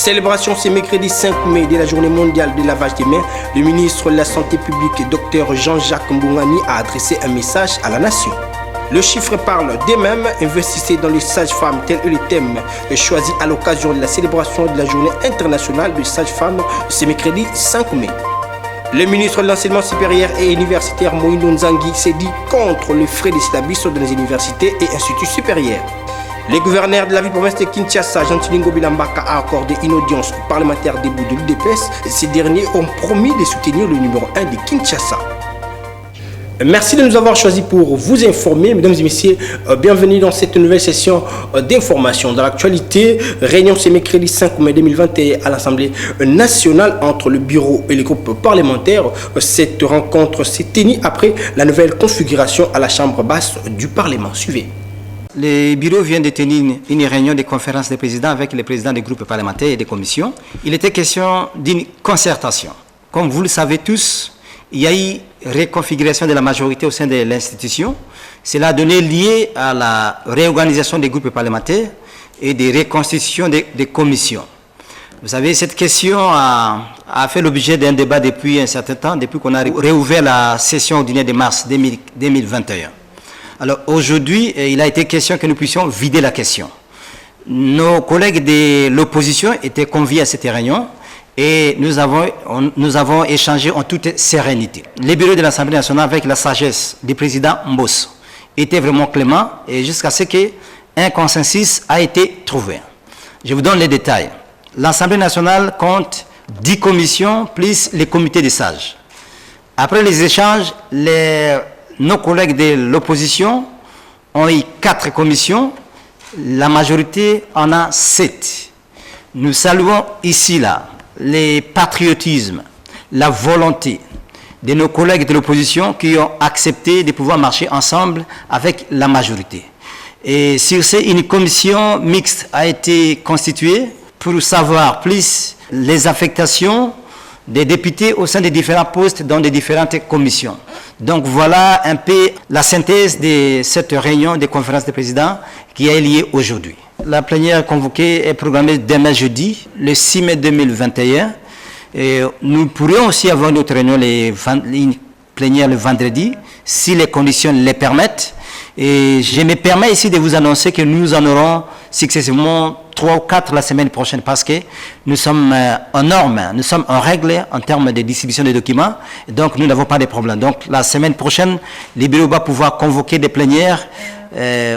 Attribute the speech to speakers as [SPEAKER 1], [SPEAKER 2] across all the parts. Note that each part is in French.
[SPEAKER 1] Célébration ce mercredi 5 mai de la journée mondiale de lavage des mains. Le ministre de la Santé publique, Dr Jean-Jacques Mbungani, a adressé un message à la nation. Le chiffre parle d'eux-mêmes. Investissez dans les sages-femmes, tel est le thème choisi à l'occasion de la célébration de la journée internationale des sages-femmes ce mercredi 5 mai. Le ministre de l'Enseignement supérieur et universitaire Moïno Nzangi s'est dit contre les frais des syllabistes dans les universités et instituts supérieurs. Le gouverneur de la ville-province de Kinshasa, Jean-Tilingo Bilambaka, a accordé une audience aux parlementaires debout de l'UDPS. Ces derniers ont promis de soutenir le numéro 1 de Kinshasa. Merci de nous avoir choisis pour vous informer. Mesdames et messieurs, bienvenue dans cette nouvelle session d'information. Dans l'actualité, réunion ce mercredi 5 mai 2021 à l'Assemblée nationale entre le bureau et les groupes parlementaires. Cette rencontre s'est tenue après la nouvelle configuration à la Chambre basse du Parlement. Suivez.
[SPEAKER 2] Le bureau vient de tenir une réunion de conférence des présidents avec les présidents des groupes parlementaires et des commissions. Il était question d'une concertation. Comme vous le savez tous, il y a eu reconfiguration de la majorité au sein de l'institution. Cela a donné lieu à la réorganisation des groupes parlementaires et des reconstitutions des commissions. Vous savez, cette question a fait l'objet d'un débat depuis un certain temps, depuis qu'on a réouvert la session ordinaire de mars 2021. Alors aujourd'hui, il a été question que nous puissions vider la question. Nos collègues de l'opposition étaient conviés à cette réunion et nous avons échangé en toute sérénité. Le bureau de l'Assemblée nationale, avec la sagesse du président Mbos, était vraiment clément et jusqu'à ce qu'un consensus a été trouvé. Je vous donne les détails. L'Assemblée nationale compte 10 commissions plus les comités des sages. Après les échanges, nos collègues de l'opposition ont eu 4 commissions, la majorité en a 7. Nous saluons ici le patriotisme, la volonté de nos collègues de l'opposition qui ont accepté de pouvoir marcher ensemble avec la majorité. Et sur ce, une commission mixte a été constituée pour savoir plus les affectations des députés au sein des différents postes dans les différentes commissions. Donc voilà un peu la synthèse de cette réunion de conférence des présidents qui a eu lieu aujourd'hui. La plénière convoquée est programmée demain jeudi, le 6 mai 2021. Et nous pourrions aussi avoir une autre réunion, une plénière le vendredi, si les conditions le permettent. Et je me permets ici de vous annoncer que nous en aurons successivement 3 ou 4 la semaine prochaine parce que nous sommes en norme, nous sommes en règle en termes de distribution des documents. Et donc nous n'avons pas de problème. Donc la semaine prochaine, le bureau va pouvoir convoquer des plénières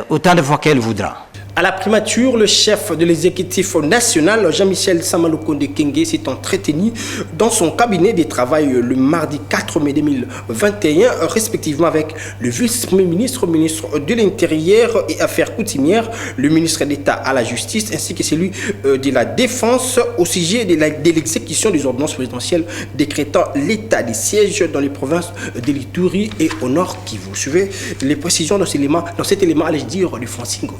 [SPEAKER 2] autant de fois qu'elle voudra.
[SPEAKER 1] À la primature, le chef de l'exécutif national, Jean-Michel Samaloukonde Kenge, s'est entretenu dans son cabinet de travail le mardi 4 mai 2021, respectivement avec le vice-premier ministre, ministre de l'Intérieur et Affaires coutumières, le ministre d'État à la Justice, ainsi que celui de la Défense au sujet de l'exécution des ordonnances présidentielles décrétant l'état de siège dans les provinces de l'Ituri et au Nord Kivu. Vous suivez les précisions dans cet élément, allais-je dire, du Francine Goy.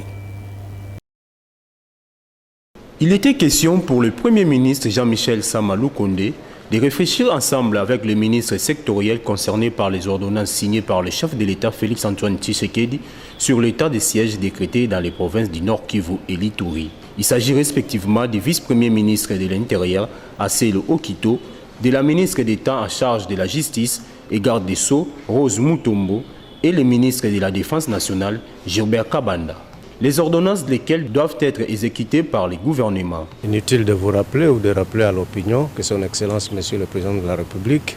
[SPEAKER 3] Il était question pour le Premier ministre Jean-Michel Samaloukonde de réfléchir ensemble avec les ministres sectoriels concernés par les ordonnances signées par le chef de l'État Félix-Antoine Tshisekedi sur l'état de siège décrété dans les provinces du Nord Kivu et l'Ituri. Il s'agit respectivement du vice-premier ministre de l'Intérieur, Asselo Okito, de la ministre d'État en charge de la Justice et garde des Sceaux, Rose Mutombo, et le ministre de la Défense nationale, Gilbert Kabanda. Les ordonnances desquelles doivent être exécutées par les gouvernements.
[SPEAKER 4] Inutile de vous rappeler ou de rappeler à l'opinion que son Excellence, Monsieur le Président de la République,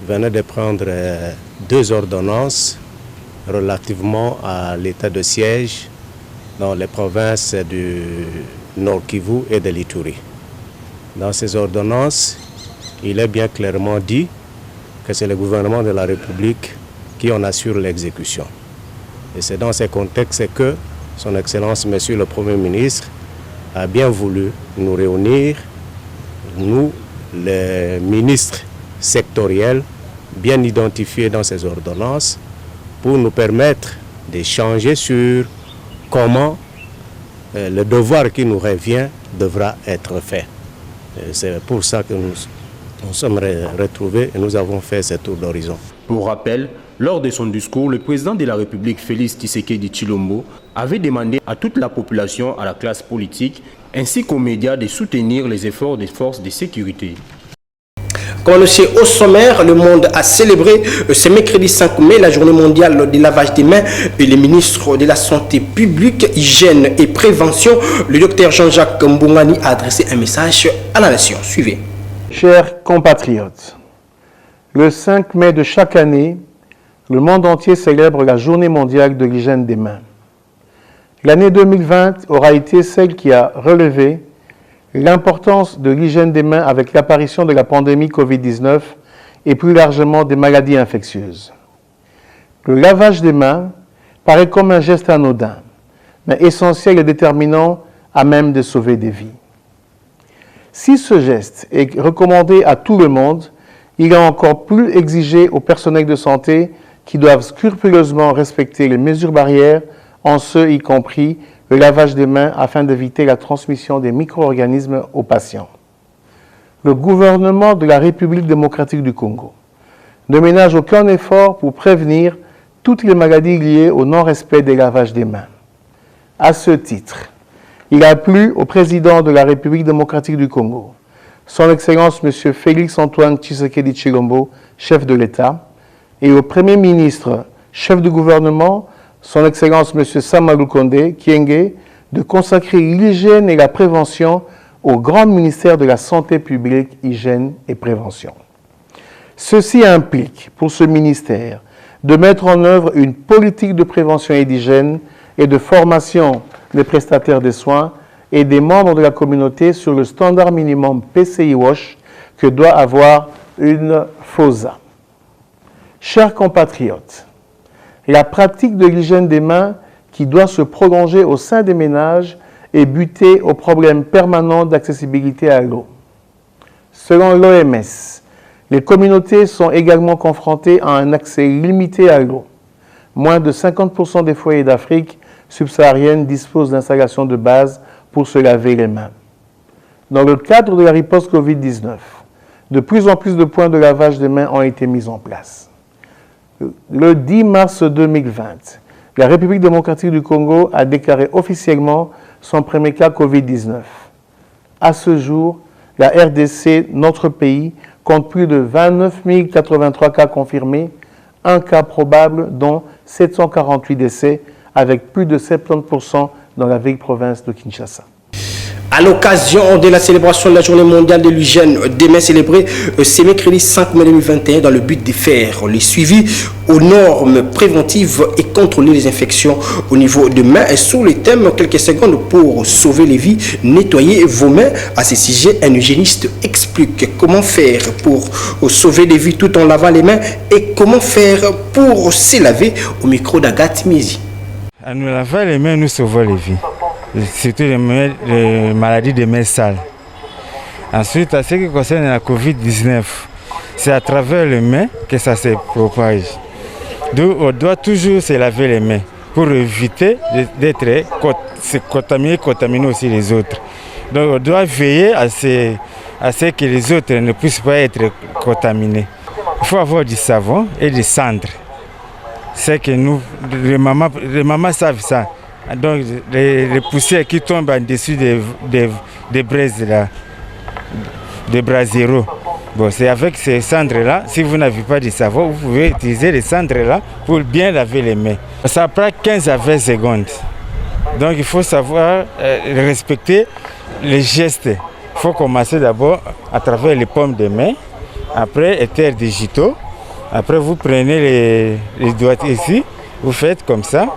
[SPEAKER 4] venait de prendre 2 ordonnances relativement à l'état de siège dans les provinces du Nord Kivu et de l'Ituri. Dans ces ordonnances, il est bien clairement dit que c'est le gouvernement de la République qui en assure l'exécution. Et c'est dans ces contextes que Son Excellence, Monsieur le Premier ministre, a bien voulu nous réunir, nous, les ministres sectoriels, bien identifiés dans ces ordonnances, pour nous permettre d'échanger sur comment le devoir qui nous revient devra être fait. C'est pour ça que nous sommes retrouvés et nous avons fait ce tour d'horizon.
[SPEAKER 3] Pour rappel, Lors de son discours, le président de la République, Félix Tshisekedi Tshilombo, avait demandé à toute la population, à la classe politique, ainsi qu'aux médias de soutenir les efforts des forces de sécurité.
[SPEAKER 1] Comme on le sait au sommaire, le monde a célébré ce mercredi 5 mai la journée mondiale du lavage des mains et le ministre de la Santé publique, Hygiène et Prévention, le docteur Jean-Jacques Mbungani, a adressé un message à la nation. Suivez.
[SPEAKER 5] Chers compatriotes, le 5 mai de chaque année, le monde entier célèbre la journée mondiale de l'hygiène des mains. L'année 2020 aura été celle qui a relevé l'importance de l'hygiène des mains avec l'apparition de la pandémie Covid-19 et plus largement des maladies infectieuses. Le lavage des mains paraît comme un geste anodin, mais essentiel et déterminant à même de sauver des vies. Si ce geste est recommandé à tout le monde, il est encore plus exigé au personnel de santé qui doivent scrupuleusement respecter les mesures barrières, en ce y compris le lavage des mains afin d'éviter la transmission des micro-organismes aux patients. Le gouvernement de la République démocratique du Congo ne ménage aucun effort pour prévenir toutes les maladies liées au non-respect des lavages des mains. À ce titre, il a plu au président de la République démocratique du Congo, son Excellence M. Félix Antoine Tshisekedi Tshilombo, chef de l'État, et au Premier ministre, chef du gouvernement, son Excellence M. Samalou Kondé Kyenge, de consacrer l'hygiène et la prévention au grand ministère de la Santé publique, Hygiène et Prévention. Ceci implique, pour ce ministère, de mettre en œuvre une politique de prévention et d'hygiène et de formation des prestataires des soins et des membres de la communauté sur le standard minimum PCI-WASH que doit avoir une FOSA. Chers compatriotes, la pratique de l'hygiène des mains qui doit se prolonger au sein des ménages et buter au problème permanent d'accessibilité à l'eau. Selon l'OMS, les communautés sont également confrontées à un accès limité à l'eau. Moins de 50% des foyers d'Afrique subsaharienne disposent d'installations de base pour se laver les mains. Dans le cadre de la riposte Covid-19, de plus en plus de points de lavage des mains ont été mis en place. Le 10 mars 2020, la République démocratique du Congo a déclaré officiellement son premier cas Covid-19. À ce jour, la RDC, notre pays, compte plus de 29 083 cas confirmés, un cas probable, dont 748 décès, avec plus de 70% dans la vieille province de Kinshasa.
[SPEAKER 1] À l'occasion de la célébration de la journée mondiale de l'hygiène des mains célébrée ce mercredi 5 mai 2021 dans le but de faire les suivis aux normes préventives et contrôler les infections au niveau des mains et sous les thèmes quelques secondes pour sauver les vies, nettoyer vos mains. À ce sujet, un hygiéniste explique comment faire pour sauver des vies tout en lavant les mains et comment faire pour se laver au micro d'Agathe Mizi.
[SPEAKER 6] À nous laver les mains, nous sauvons les vies. Surtout les maladies des mains sales. Ensuite, à ce qui concerne la Covid-19, c'est à travers les mains que ça se propage. Donc, on doit toujours se laver les mains pour éviter d'être contaminer aussi les autres. Donc, on doit veiller à ce que les autres ne puissent pas être contaminés. Il faut avoir du savon et des cendres. C'est que nous, les mamans savent ça. Donc les poussières qui tombent en dessus des braises là, des braseros. Bon, c'est avec ces cendres-là, si vous n'avez pas de savon, vous pouvez utiliser les cendres-là pour bien laver les mains. Ça prend 15 à 20 secondes. Donc il faut savoir respecter les gestes. Il faut commencer d'abord à travers les paumes des mains, après les terres digitaux. Après vous prenez les doigts ici, vous faites comme ça.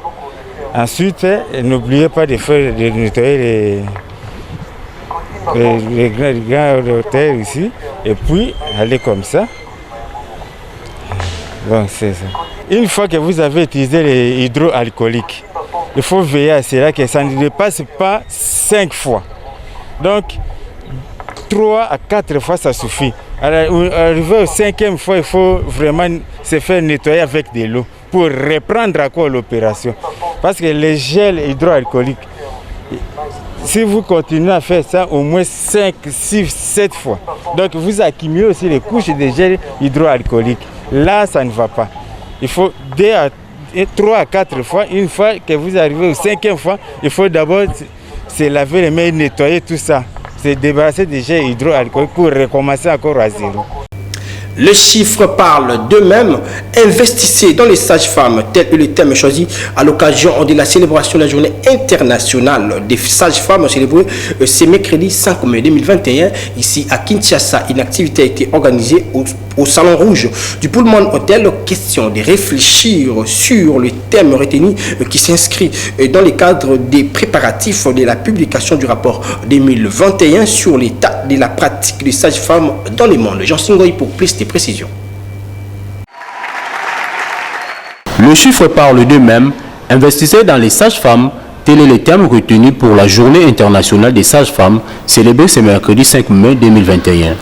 [SPEAKER 6] Ensuite, n'oubliez pas de nettoyer les grands de terre ici. Et puis, allez comme ça. Bon, c'est ça. Une fois que vous avez utilisé les hydroalcooliques, il faut veiller à cela que ça ne dépasse pas 5 fois. Donc, 3 à 4 fois, ça suffit. Arrivé au 5e fois, il faut vraiment se faire nettoyer avec de l'eau pour reprendre encore l'opération. Parce que les gels hydroalcooliques, si vous continuez à faire ça au moins 5, 6, 7 fois, donc vous accumulez aussi les couches de gel hydroalcoolique. Là, ça ne va pas. il faut 3 à 4 fois. Une fois que vous arrivez au 5e fois, il faut d'abord se laver les mains, nettoyer tout ça. Se débarrasser des jets hydroalcooliques pour recommencer encore à zéro.
[SPEAKER 1] Les chiffres parlent d'eux-mêmes. Investissez dans les sages-femmes, tel est le thème choisi à l'occasion de la célébration de la journée internationale des sages-femmes célébrée ce mercredi 5 mai 2021. Ici à Kinshasa, une activité a été organisée au Salon Rouge du Pullman Hotel. Question de réfléchir sur le thème retenu qui s'inscrit dans le cadre des préparatifs de la publication du rapport 2021 sur l'état de la pratique des sages-femmes dans le monde. Jean Singoy pour plus de précisions.
[SPEAKER 3] Le chiffre parle d'eux-mêmes. Investissez dans les sages-femmes. Tel est le thème retenu pour la journée internationale des sages-femmes célébrée ce mercredi 5 mai 2021.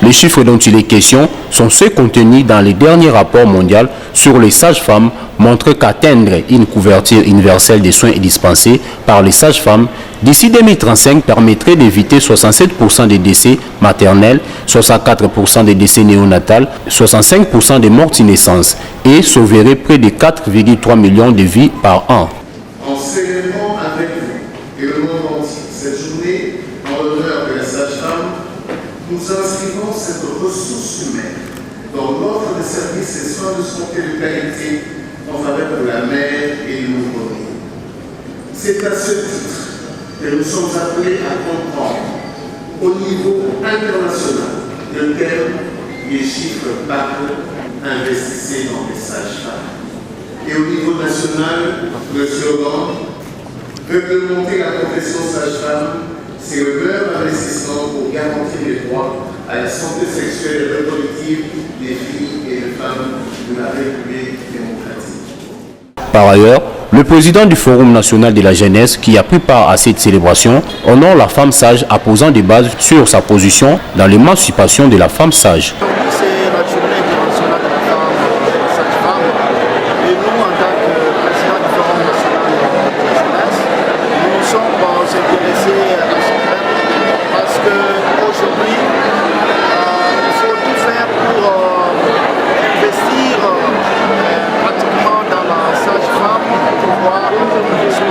[SPEAKER 3] Les chiffres dont il est question sont ceux contenus dans les derniers rapports mondiaux sur les sages-femmes montrent qu'atteindre une couverture universelle des soins dispensés par les sages-femmes d'ici 2035 permettrait d'éviter 67% des décès maternels, 64% des décès néonatals, 65% des morts de naissance et sauverait près de 4,3 millions de vies par an.
[SPEAKER 7] En célébrant avec vous et le monde entier cette journée en l'honneur de la sage-femme, nous inscrivons cette ressource humaine dans l'offre de services et soins de santé de qualité en faveur de la mère et du nouveau-né. C'est à ce titre que nous sommes appelés à comprendre au niveau international le thème les chiffres parlent, investissez dans les sages-femmes. Et au niveau national, le slogan réglementer la profession sage-femme, c'est le meilleur investissement pour garantir les droits à la santé sexuelle et reproductive des filles et des femmes de la République démocratique.
[SPEAKER 3] Par ailleurs, le président du Forum national de la jeunesse qui a pris part à cette célébration honore la femme sage en posant des bases sur sa position dans l'émancipation de la femme sage.
[SPEAKER 8] C'est la journée internationale de la femme, de la sage-femme. Et nous, en tant que président du Forum national de la jeunesse, nous sommes intéressés à ce thème parce qu'aujourd'hui, il faut tout faire pour investir pratiquement dans la sage-femme pour pouvoir valoriser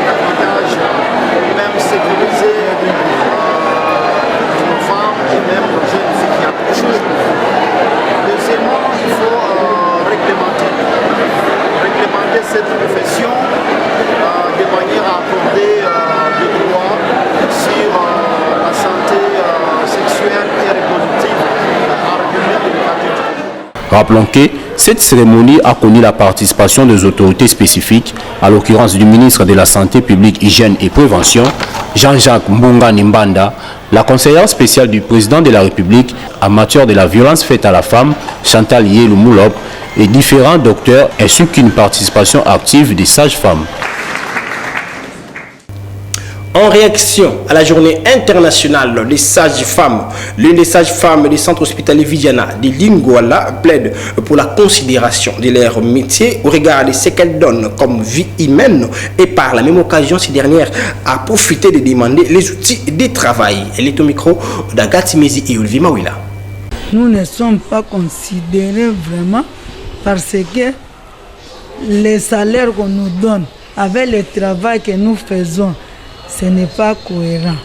[SPEAKER 8] davantage, même sécuriser nos femmes et même nos jeunes filles qui accouchent aujourd'hui. Deuxièmement, il faut réglementer cette profession de manière à accorder des droits sur la santé sexuelle et reproductive en République démocratique du Congo.
[SPEAKER 3] Rappelons que cette cérémonie a connu la participation des autorités spécifiques, à l'occurrence du ministre de la Santé publique, Hygiène et Prévention, Jean-Jacques Mbunga Nimbanda, la conseillère spéciale du président de la République en matière de la violence faite à la femme, Chantal Yelou Moulop, et différents docteurs, ainsi qu'une participation active des sages-femmes.
[SPEAKER 1] En réaction à la journée internationale des sages-femmes, l'une des sages-femmes du centre hospitalier Vidiana de Lingouala plaide pour la considération de leur métier au regard de ce qu'elles donnent comme vie humaine et par la même occasion, ces dernières a profité de demander les outils de travail. Elle est au micro d'Agathe Mezi et Ulvi Mawila.
[SPEAKER 9] Nous ne sommes pas considérés vraiment parce que les salaires qu'on nous donne avec le travail que nous faisons, ce n'est pas cohérent.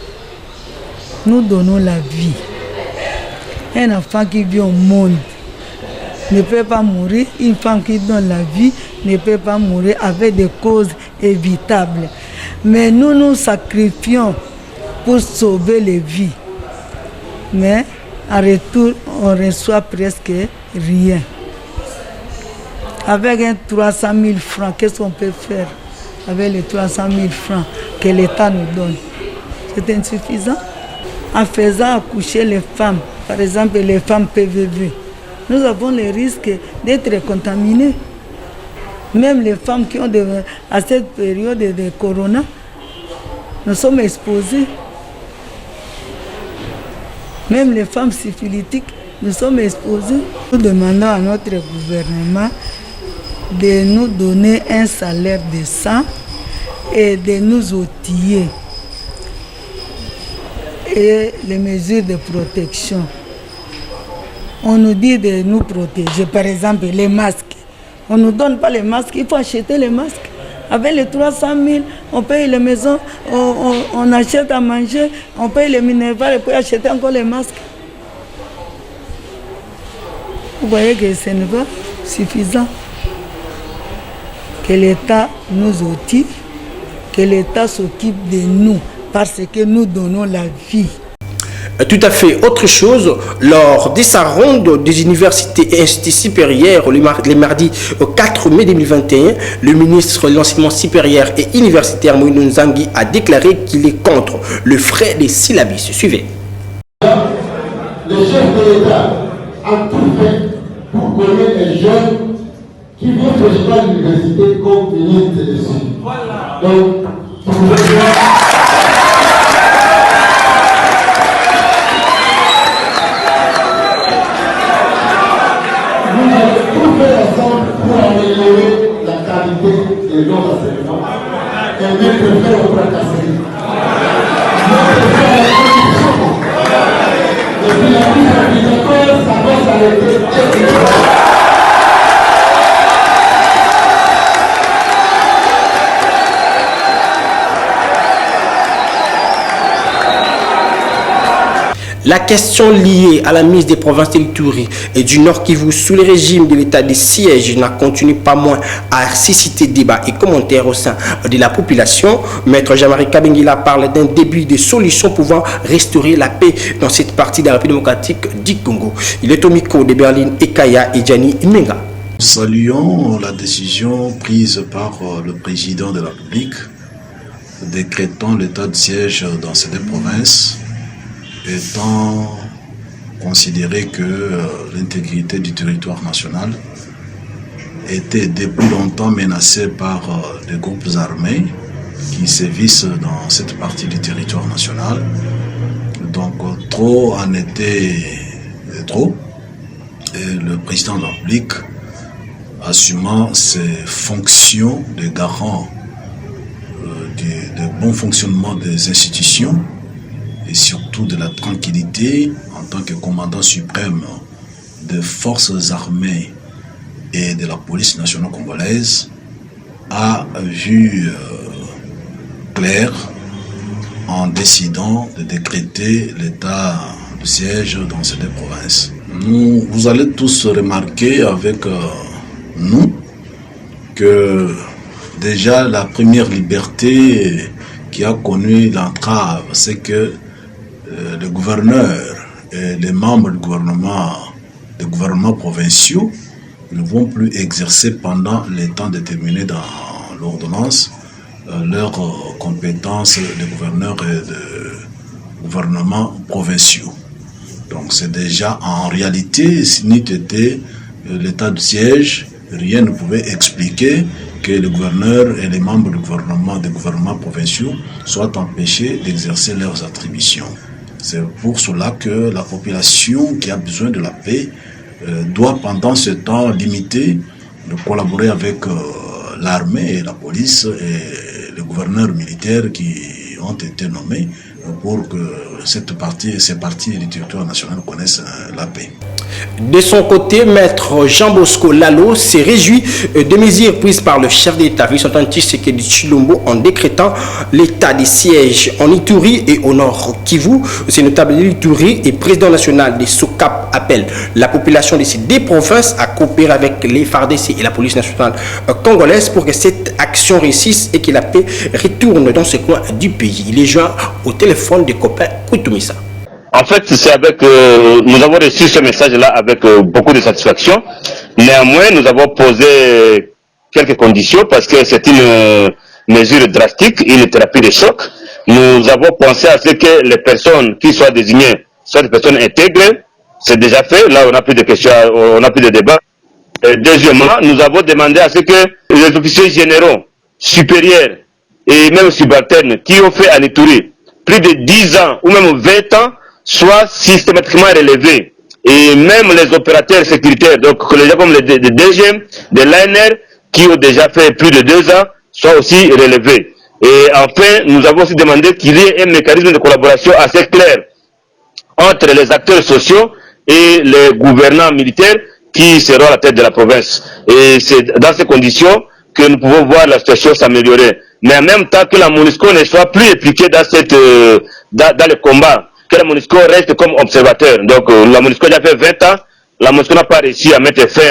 [SPEAKER 9] Nous donnons la vie. Un enfant qui vit au monde ne peut pas mourir. Une femme qui donne la vie ne peut pas mourir avec des causes évitables. Mais nous nous sacrifions pour sauver les vies. Mais en retour, on reçoit presque rien. Avec 300 000 francs, qu'est-ce qu'on peut faire avec les 300 000 francs que l'État nous donne? C'est insuffisant. En faisant accoucher les femmes, par exemple les femmes PVV, nous avons le risque d'être contaminés. Même les femmes qui ont à cette période de corona, nous sommes exposés. Même les femmes syphilitiques, nous sommes exposés. Nous demandons à notre gouvernement de nous donner un salaire décent et de nous outiller et les mesures de protection. on nous dit de nous protéger. Par exemple, les masques. On ne nous donne pas les masques, il faut acheter les masques. Avec les 300 000, on paye les maisons, on achète à manger, on paye les minervales et puis acheter encore les masques. Vous voyez que ce n'est pas suffisant. Que l'État nous outille, que l'État s'occupe de nous, parce que nous donnons la vie.
[SPEAKER 1] Tout à fait. Autre chose, lors de sa ronde des universités et instituts supérieurs les mardis 4 mai 2021, le ministre de l'Enseignement supérieur et universitaire Moïno Nzangi a déclaré qu'il est contre le frais des syllabus. Suivez.
[SPEAKER 10] Le chef de l'État a tout fait pour connaître les jeunes qui viennent rejoindre l'université comme ministre de l'État. Donc, pour améliorer la qualité de nos enseignements et mettre fin aux fracasseries. Depuis la prise en école, ça va s'arrêter.
[SPEAKER 1] La question liée à la mise des provinces de l'Ituri et du Nord Kivu sous le régime de l'état de siège n'a continué pas moins à susciter débats et commentaires au sein de la population. Maître Jean-Marie Kabengila parle d'un début de solution pouvant restaurer la paix dans cette partie de la République démocratique du Congo. Il est au micro de Berlin Ekaya et Gianni Imenga.
[SPEAKER 11] Nous saluons la décision prise par le président de la République décrétant l'état de siège dans ces deux provinces, étant considéré que l'intégrité du territoire national était depuis longtemps menacée par des groupes armés qui sévissent dans cette partie du territoire national. Donc trop en était trop. Et le président de la République, assumant ses fonctions de garant du bon fonctionnement des institutions, et surtout de la tranquillité en tant que commandant suprême des forces armées et de la police nationale congolaise, a vu clair en décidant de décréter l'état de siège dans ces deux provinces. Vous allez tous remarquer avec nous que déjà la première liberté qui a connu l'entrave, c'est que le gouverneur et les membres du gouvernement, des gouvernements provinciaux ne vont plus exercer pendant les temps déterminés dans l'ordonnance leurs compétences de gouverneurs et de gouvernements provinciaux. Donc c'est déjà en réalité, si n'eût été l'état de siège, rien ne pouvait expliquer que le gouverneur et les membres du gouvernement, des gouvernements provinciaux soient empêchés d'exercer leurs attributions. C'est pour cela que la population qui a besoin de la paix doit pendant ce temps limité de collaborer avec l'armée et la police et les gouverneurs militaires qui ont été nommés pour que ces parties du territoire national connaissent la paix.
[SPEAKER 1] De son côté, maître Jean Bosco Lalo s'est réjoui des mesures prises par le chef d'État Félix Tshisekedi Tshilombo en décrétant l'état de siège en Ituri et au nord Kivu. C'est notable de l'Ituri et président national des SOCAP appelle la population de ces deux provinces à coopérer avec les FARDC et la police nationale congolaise pour que cette action réussisse et que la paix retourne dans ce coin du pays. Il est joint au téléphone des copains Koutoumissa.
[SPEAKER 12] En fait, c'est avec, nous avons reçu ce message-là avec beaucoup de satisfaction. Néanmoins, nous avons posé quelques conditions parce que c'est une mesure drastique, une thérapie de choc. Nous avons pensé à ce que les personnes qui soient désignées soient des personnes intègres. C'est déjà fait. Là, on n'a plus de questions, on n'a plus de débat. Deuxièmement, nous avons demandé à ce que les officiers généraux, supérieurs et même subalternes qui ont fait en Ituri plus de 10 ans ou même 20 ans soient systématiquement relevés. Et même les opérateurs sécuritaires, donc les gens comme les DGM, de l'ANR, qui ont déjà fait plus de 2 ans, soient aussi relevés. Et enfin, nous avons aussi demandé qu'il y ait un mécanisme de collaboration assez clair entre les acteurs sociaux et les gouvernants militaires qui seront à la tête de la province. Et c'est dans ces conditions que nous pouvons voir la situation s'améliorer. Mais en même temps que la MONUSCO ne soit plus impliquée dans le combat, que la MONUSCO reste comme observateur. Donc la MONUSCO a fait 20 ans, la MONUSCO n'a pas réussi à mettre fin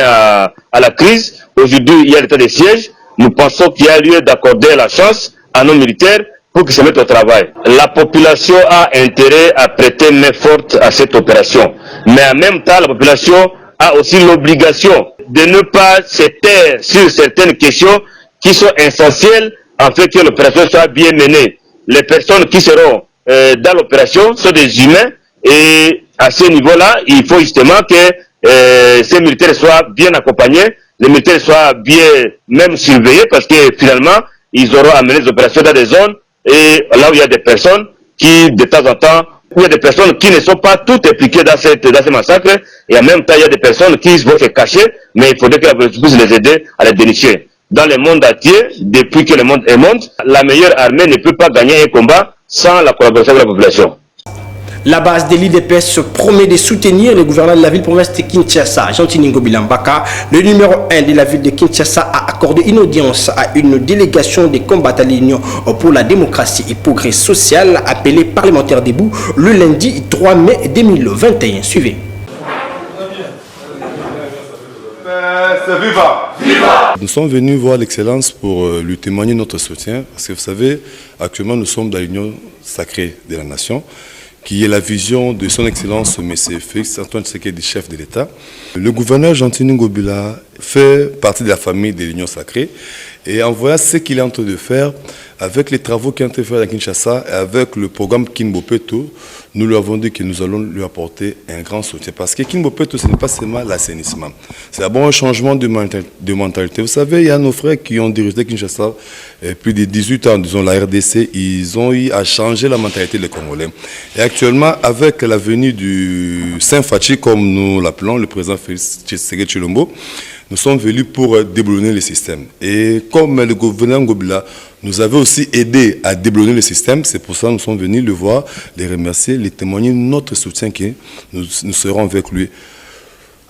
[SPEAKER 12] à la crise. Aujourd'hui, il y a l'état de siège. Nous pensons qu'il y a lieu d'accorder la chance à nos militaires pour qu'ils se mettent au travail. La population a intérêt à prêter main forte à cette opération. Mais en même temps, la population a aussi l'obligation de ne pas se taire sur certaines questions qui sont essentielles afin que l'opération soit bien menée. Les personnes qui seront dans l'opération sont des humains et à ce niveau-là, il faut justement que ces militaires soient bien accompagnés, les militaires soient bien même surveillés parce que finalement, ils auront amené les opérations dans des zones et là où il y a des personnes qui, de temps en temps, où il y a des personnes qui ne sont pas toutes impliquées dans ces massacres et en même temps, il y a des personnes qui vont se cacher, mais il faudrait que la police puisse les aider à les dénicher. Dans le monde entier, depuis que le monde est monde, la meilleure armée ne peut pas gagner un combat sans la collaboration de la population.
[SPEAKER 1] La base de l'IDPS se promet de soutenir le gouverneur de la ville-province de Kinshasa, Jean-Tiningo Bilambaka. Le numéro 1 de la ville de Kinshasa a accordé une audience à une délégation des combattants de l'Union pour la démocratie et progrès social appelée Parlementaire debout le lundi 3 mai 2021. Suivez.
[SPEAKER 13] Nous sommes venus voir l'Excellence pour lui témoigner notre soutien parce que vous savez, actuellement nous sommes dans l'Union sacrée de la nation qui est la vision de son Excellence M. Félix Antoine Tshisekedi, chef de l'État. Le gouverneur Jean-Tiningo Bila fait partie de la famille de l'Union sacrée et en voyant ce qu'il est en train de faire avec les travaux qu'il est en train de faire à Kinshasa et avec le programme Kinbopeto, nous lui avons dit que nous allons lui apporter un grand soutien. Parce que Kinbopeto, ce n'est pas seulement l'assainissement. C'est d'abord un changement de mentalité. Vous savez, il y a nos frères qui ont dirigé Kinshasa plus de 18 ans, disons la RDC, ils ont eu à changer la mentalité des Congolais. Et actuellement, avec la venue du Saint-Fachi, comme nous l'appelons, le président Félix Tshisekedi Tshilombo, nous sommes venus pour déboulonner le système. Et comme le gouverneur Ngobila nous avait aussi aidé à déboulonner le système, c'est pour ça que nous sommes venus le voir, les remercier, les témoigner notre soutien que nous serons avec lui.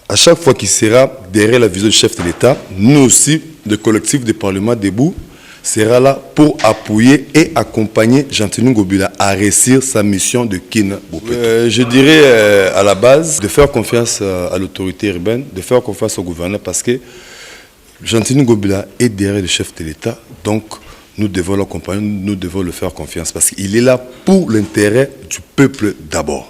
[SPEAKER 13] À chaque fois qu'il sera derrière la vision du chef de l'État, nous aussi, le collectif du Parlement debout, sera là pour appuyer et accompagner Jean-Tiningo Bila à réussir sa mission de Kinbopeto. Je dirais à la base de faire confiance à l'autorité urbaine, de faire confiance au gouverneur parce que Jean-Tiningo Bila est derrière le chef de l'État, donc nous devons l'accompagner, nous devons le faire confiance parce qu'il est là pour l'intérêt du peuple d'abord.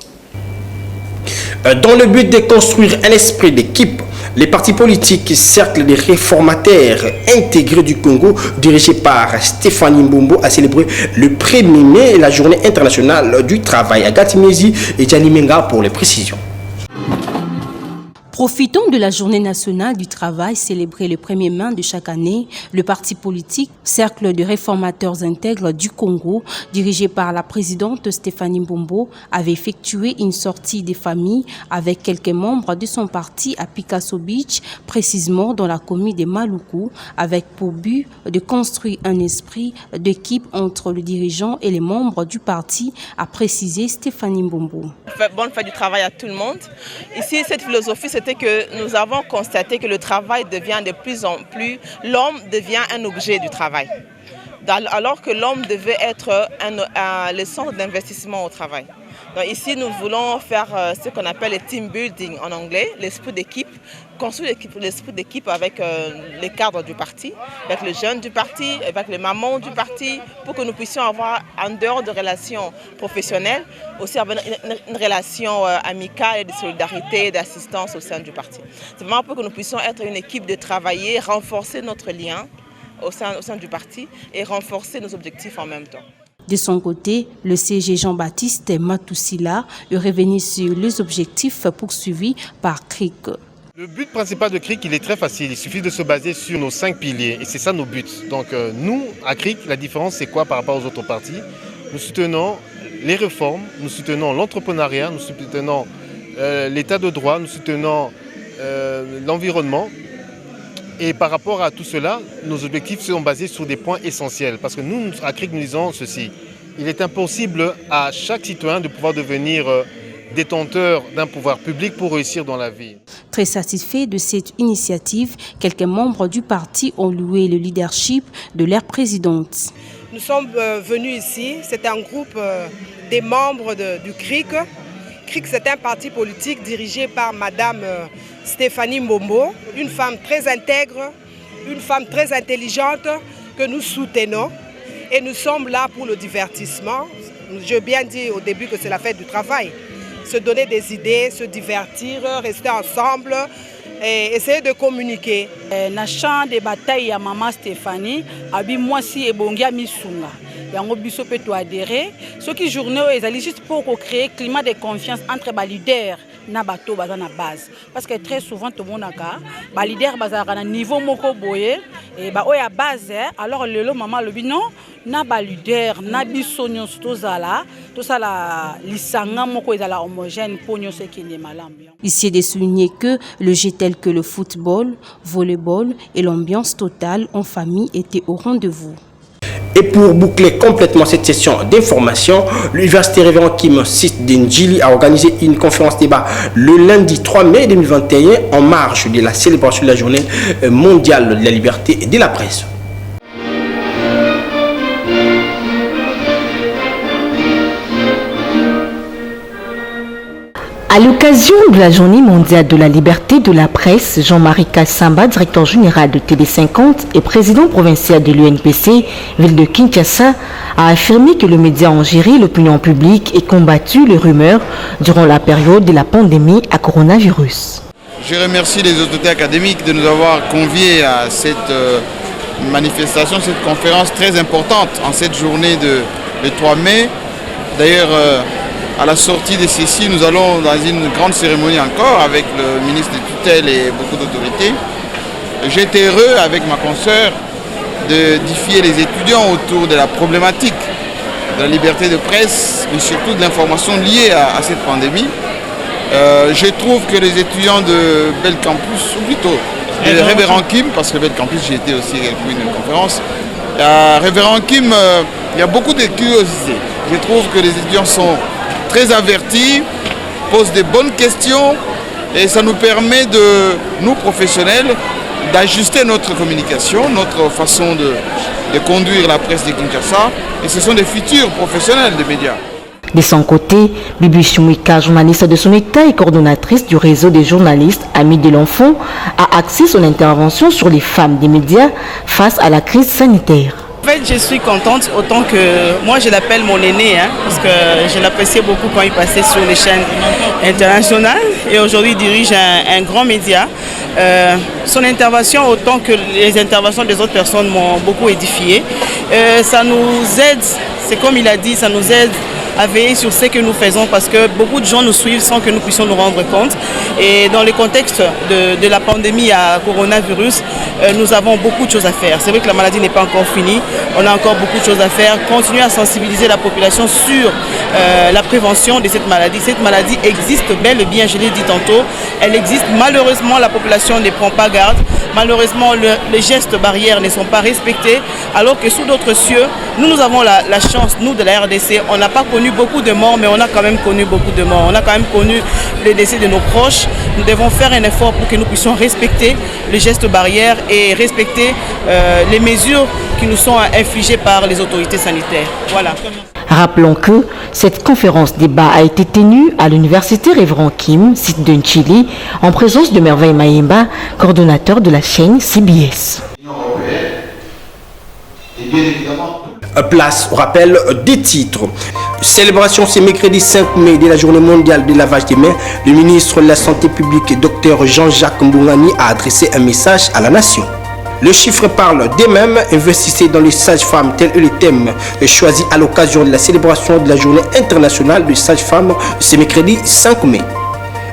[SPEAKER 1] Dans le but de construire un esprit d'équipe, les partis politiques Cercle des réformateurs intégrés du Congo, dirigé par Stéphanie Mbombo, a célébré le 1er mai la journée internationale du travail. Agathe Mezi et Gianni Menga pour les précisions.
[SPEAKER 14] Profitons de la journée nationale du travail célébrée le 1er mai de chaque année. Le parti politique Cercle de réformateurs intègres du Congo, dirigé par la présidente Stéphanie Mbombo, avait effectué une sortie des familles avec quelques membres de son parti à Picasso Beach, précisément dans la commune de Maluku, avec pour but de construire un esprit d'équipe entre le dirigeant et les membres du parti, a précisé Stéphanie Mbombo.
[SPEAKER 15] Bonne fête du travail à tout le monde. Ici, cette philosophie, c'était que nous avons constaté que le travail devient de plus en plus, l'homme devient un objet du travail, alors que l'homme devait être le centre d'investissement au travail. Donc ici, nous voulons faire ce qu'on appelle le team building en anglais, l'esprit d'équipe, construire l'esprit d'équipe avec les cadres du parti, avec les jeunes du parti, avec les mamans du parti, pour que nous puissions avoir, en dehors de relations professionnelles, aussi avoir une relation amicale et de solidarité et d'assistance au sein du parti. C'est vraiment pour que nous puissions être une équipe de travailler, renforcer notre lien au sein du parti et renforcer nos objectifs en même temps.
[SPEAKER 14] De son côté, le CG Jean-Baptiste Matoussila est revenu sur les objectifs poursuivis par CRIC.
[SPEAKER 16] Le but principal de CRIC, il est très facile. Il suffit de se baser sur nos 5 piliers et c'est ça nos buts. Donc nous, à CRIC, la différence c'est quoi par rapport aux autres partis? Nous soutenons les réformes, nous soutenons l'entrepreneuriat, nous soutenons l'état de droit, nous soutenons l'environnement. Et par rapport à tout cela, nos objectifs sont basés sur des points essentiels. Parce que nous, à CRIC, nous disons ceci. Il est impossible à chaque citoyen de pouvoir devenir détenteurs d'un pouvoir public pour réussir dans la vie.
[SPEAKER 14] Très satisfait de cette initiative, quelques membres du parti ont loué le leadership de leur présidente.
[SPEAKER 17] Nous sommes venus ici, c'est un groupe des membres du CRIC. CRIC, c'est un parti politique dirigé par Madame Stéphanie Mbombo, une femme très intègre, une femme très intelligente que nous soutenons. Et nous sommes là pour le divertissement. J'ai bien dit au début que c'est la fête du travail. Se donner des idées, se divertir, rester ensemble et essayer de communiquer.
[SPEAKER 18] Na champ de bataille à maman Stéphanie, abi moi si ebongia misunga. Yango biso peut to adhérer. Ce qui journée est juste pour créer climat de confiance entre les leaders na bato baza na base. Parce que très souvent tout le monde a les leaders baza na niveau moko boye et ba oya base alors le maman le non na ba leader na biso nyonso tozala lisanga moko ezala homogène pour nyonso qui est malam.
[SPEAKER 14] Ici est de souligner que le jeu tel que le football, volleyball et l'ambiance totale en famille étaient au rendez-vous.
[SPEAKER 1] Et pour boucler complètement cette session d'information, l'Université Révérend Kim Site d'Ndjili a organisé une conférence débat le lundi 3 mai 2021 en marge de la célébration de la journée mondiale de la liberté et de la presse.
[SPEAKER 19] À l'occasion de la Journée mondiale de la liberté de la presse, Jean-Marie Kassamba, directeur général de Télé50 et président provincial de l'UNPC, ville de Kinshasa, a affirmé que le média a géré l'opinion publique et combattu les rumeurs durant la période de la pandémie à coronavirus.
[SPEAKER 8] Je remercie les autorités académiques de nous avoir conviés à cette manifestation, cette conférence très importante en cette journée de 3 mai. D'ailleurs, à la sortie de ceci, nous allons dans une grande cérémonie encore avec le ministre de tutelle et beaucoup d'autorités. J'étais heureux avec ma consoeur d'édifier les étudiants autour de la problématique de la liberté de presse, mais surtout de l'information liée à cette pandémie. Je trouve que les étudiants de Bel Campus, ou plutôt de Révérend Kim, parce que Bel Campus j'ai été aussi pour une conférence, à Révérend Kim, il y a beaucoup de curiosité. Je trouve que les étudiants sont très avertis, posent des bonnes questions et ça nous permet de, nous professionnels, d'ajuster notre communication, notre façon de conduire la presse de Kinshasa, et ce sont des futurs professionnels des médias.
[SPEAKER 19] De son côté, Bibi Choumika, journaliste de son état et coordonnatrice du réseau des journalistes Amis de l'Enfant, a axé son intervention sur les femmes des médias face à la crise sanitaire.
[SPEAKER 20] En fait, je suis contente autant que moi je l'appelle mon aîné, parce que je l'appréciais beaucoup quand il passait sur les chaînes internationales et aujourd'hui il dirige un grand média. Son intervention autant que les interventions des autres personnes m'ont beaucoup édifié. Ça nous aide, c'est comme il a dit, ça nous aide à veiller sur ce que nous faisons parce que beaucoup de gens nous suivent sans que nous puissions nous rendre compte. Et dans le contexte de la pandémie à coronavirus, nous avons beaucoup de choses à faire. C'est vrai que la maladie n'est pas encore finie, on a encore beaucoup de choses à faire. Continuer à sensibiliser la population sur la prévention de cette maladie. Cette maladie existe bel et bien, je l'ai dit tantôt, elle existe. Malheureusement, la population ne prend pas garde. Malheureusement, les gestes barrières ne sont pas respectés, alors que sous d'autres cieux, nous avons la chance, nous de la RDC, on n'a pas connu beaucoup de morts, mais on a quand même connu beaucoup de morts. On a quand même connu les décès de nos proches. Nous devons faire un effort pour que nous puissions respecter les gestes barrières et respecter les mesures qui nous sont infligées par les autorités sanitaires. Voilà.
[SPEAKER 19] Rappelons que cette conférence débat a été tenue à l'Université Révérend Kim, site de Ndjili, en présence de Merveille Mayemba, coordonnateur de la chaîne CBS.
[SPEAKER 1] Place au rappel des titres. Célébration ce mercredi 5 mai de la journée mondiale de lavage des mains. Le ministre de la Santé publique, Dr Jean-Jacques Mbungani, a adressé un message à la nation. Le chiffre parle d'eux-mêmes. Investissez dans les sages-femmes, tel est le thème choisi à l'occasion de la célébration de la journée internationale des sages-femmes ce mercredi 5 mai.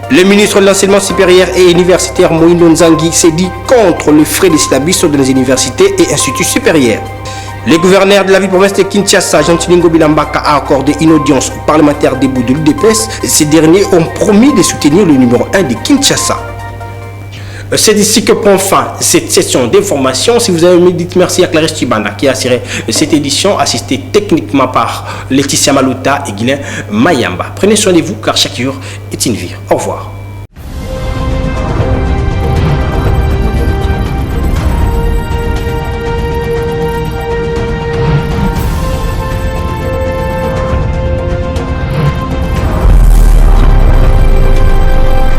[SPEAKER 1] Le ministre de l'Enseignement supérieur et universitaire Moïno Nzangi s'est dit contre le frais des établissements de les universités et instituts supérieurs. Le gouverneur de la ville-province de Kinshasa, Jean-Tilingo Bilambaka, a accordé une audience aux parlementaires debout de l'UDPS. Ces derniers ont promis de soutenir le numéro 1 de Kinshasa. C'est d'ici que prend fin cette session d'information. Si vous avez aimé, dites merci à Clarisse Tibanda qui a assuré cette édition, assistée techniquement par Laetitia Maluta et Guilain Mayamba. Prenez soin de vous car chaque jour est une vie. Au revoir.